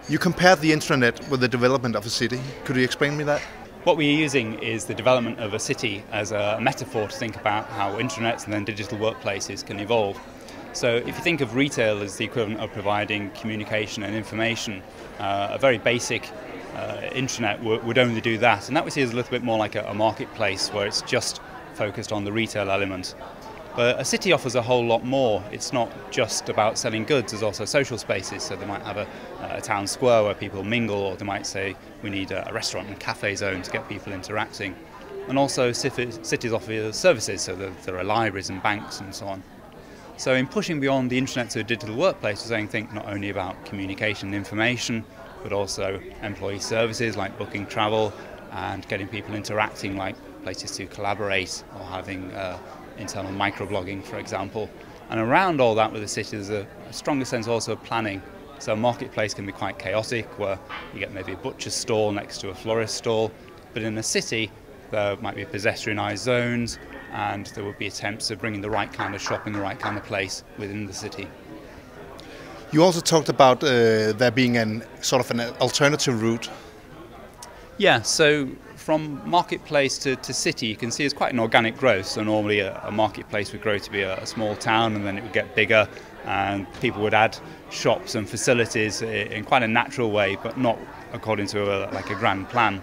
You compared the intranet with the development of a city. Could you explain me that? What we're using is the development of a city as a metaphor to think about how intranets and then digital workplaces can evolve. So if you think of retail as the equivalent of providing communication and information, a very basic intranet would only do that. And that we see as a little bit more like a marketplace where it's just focused on the retail element. But a city offers a whole lot more. It's not just about selling goods, there's also social spaces. So they might have a town square where people mingle, or they might say we need a restaurant and cafe zone to get people interacting. And also cities offer services, so there are libraries and banks and so on. So in pushing beyond the internet to a digital workplace, we're saying think not only about communication and information, but also employee services like booking travel and getting people interacting, like places to collaborate or having internal microblogging, for example. And around all that with the city, there's a stronger sense also of planning. So a marketplace can be quite chaotic, where you get maybe a butcher's stall next to a florist stall. But in a city, there might be pedestrianised zones, and there would be attempts of bringing the right kind of shop in the right kind of place within the city. You also talked about there being an alternative route. Yeah, so from marketplace to city, you can see it's quite an organic growth. So normally a marketplace would grow to be a small town, and then it would get bigger, and people would add shops and facilities in quite a natural way, but not according to like a grand plan.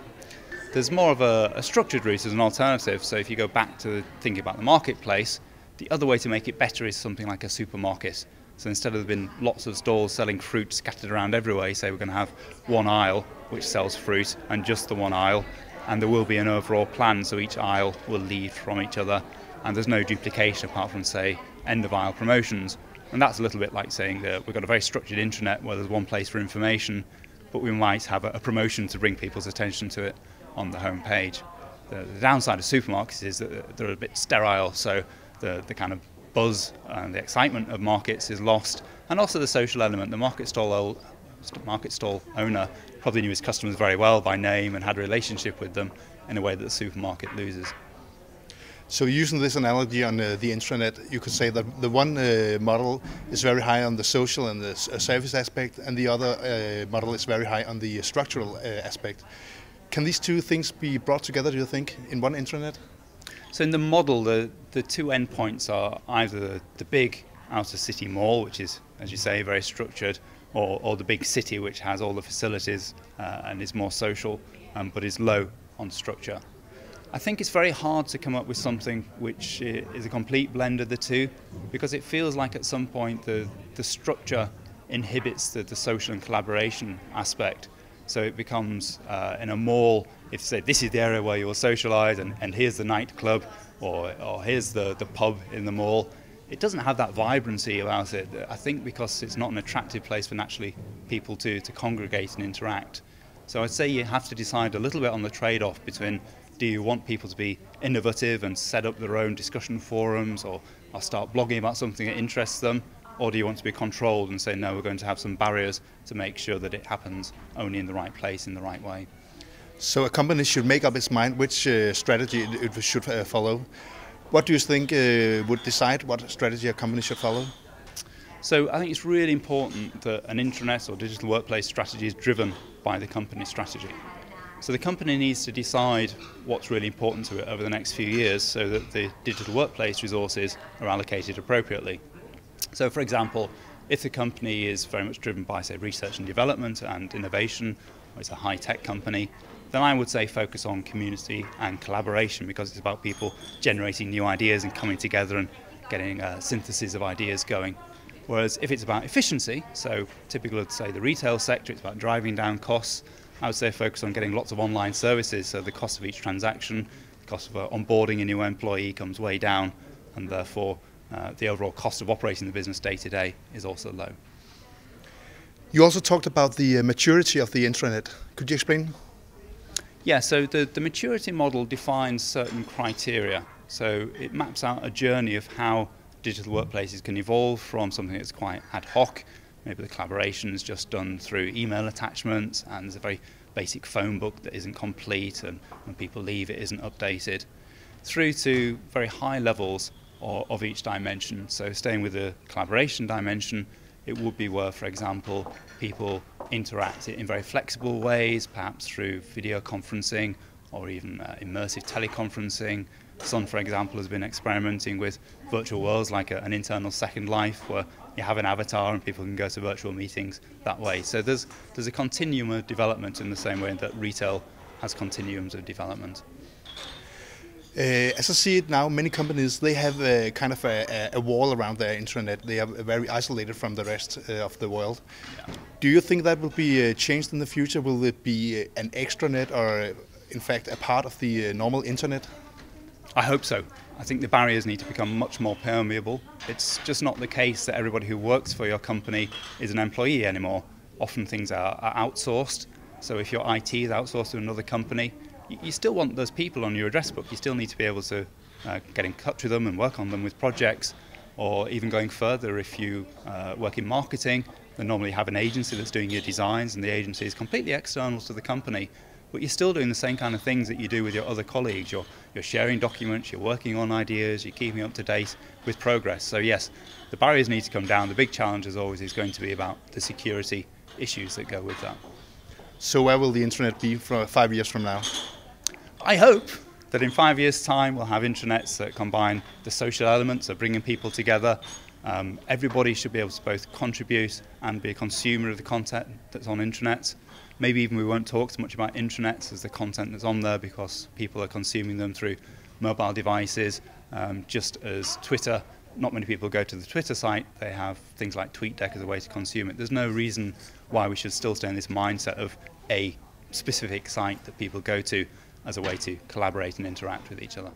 There's more of a structured route as an alternative. So if you go back to thinking about the marketplace, the other way to make it better is something like a supermarket. So instead of there being lots of stalls selling fruit scattered around everywhere, you say we're going to have one aisle which sells fruit, and just the one aisle, and there will be an overall plan, so each aisle will lead from each other, and there's no duplication apart from, say, end of aisle promotions. And that's a little bit like saying that we've got a very structured intranet where there's one place for information, but we might have a promotion to bring people's attention to it on the home page. The downside of supermarkets is that they're a bit sterile, so the kind of buzz and the excitement of markets is lost, and also the social element. The market stall owner probably knew his customers very well by name and had a relationship with them in a way that the supermarket loses. So using this analogy on the intranet, you could say that the one model is very high on the social and the service aspect, and the other model is very high on the structural aspect. Can these two things be brought together, do you think, in one intranet? So in the model, the two endpoints are either the big outer city mall, which is, as you say, very structured, or the big city, which has all the facilities and is more social, but is low on structure. I think it's very hard to come up with something which is a complete blend of the two, because it feels like at some point the structure inhibits the social and collaboration aspect. So it becomes, in a mall, if you say this is the area where you will socialise, and here's the nightclub, or here's the pub in the mall, it doesn't have that vibrancy about it. I think because it's not an attractive place for naturally people to congregate and interact. So I'd say you have to decide a little bit on the trade-off between, do you want people to be innovative and set up their own discussion forums, or start blogging about something that interests them, or do you want to be controlled and say, no, we're going to have some barriers to make sure that it happens only in the right place, in the right way. So a company should make up its mind which strategy it should follow. What do you think would decide what strategy a company should follow? So I think it's really important that an intranet or digital workplace strategy is driven by the company strategy. So the company needs to decide what's really important to it over the next few years, so that the digital workplace resources are allocated appropriately. So for example, if the company is very much driven by, say, research and development and innovation, or it's a high-tech company, then I would say focus on community and collaboration, because it's about people generating new ideas and coming together and getting a synthesis of ideas going. Whereas if it's about efficiency, so typical of, say, the retail sector, it's about driving down costs, I would say focus on getting lots of online services, so the cost of each transaction, the cost of onboarding a new employee comes way down, and therefore the overall cost of operating the business day to day is also low. You also talked about the maturity of the intranet. Could you explain? Yeah, so the maturity model defines certain criteria. So it maps out a journey of how digital workplaces can evolve from something that's quite ad hoc. Maybe the collaboration is just done through email attachments, and there's a very basic phone book that isn't complete, and when people leave it isn't updated, through to very high levels of each dimension. So staying with the collaboration dimension, it would be where, for example, people interact in very flexible ways, perhaps through video conferencing or even immersive teleconferencing. Sun, for example, has been experimenting with virtual worlds like an internal Second Life, where you have an avatar and people can go to virtual meetings that way. So there's a continuum of development in the same way that retail has continuums of development. As I see it now, many companies, they have a kind of a wall around their intranet. They are very isolated from the rest of the world. Yeah. Do you think that will be changed in the future? Will it be an extranet or in fact a part of the normal internet? I hope so. I think the barriers need to become much more permeable. It's just not the case that everybody who works for your company is an employee anymore. Often things are outsourced. So if your IT is outsourced to another company, you still want those people on your address book. You still need to be able to get in touch with them and work on them with projects. Or even going further, if you work in marketing, then normally you have an agency that's doing your designs, and the agency is completely external to the company. But you're still doing the same kind of things that you do with your other colleagues. You're sharing documents, you're working on ideas, you're keeping up to date with progress. So yes, the barriers need to come down. The big challenge, as always, is going to be about the security issues that go with that. So where will the internet be for 5 years from now? I hope that in 5 years' time we'll have intranets that combine the social elements of bringing people together. Everybody should be able to both contribute and be a consumer of the content that's on intranets. Maybe even we won't talk so much about intranets as the content that's on there, because people are consuming them through mobile devices. Just as Twitter, not many people go to the Twitter site, they have things like TweetDeck as a way to consume it. There's no reason why we should still stay in this mindset of a specific site that people go to as a way to collaborate and interact with each other.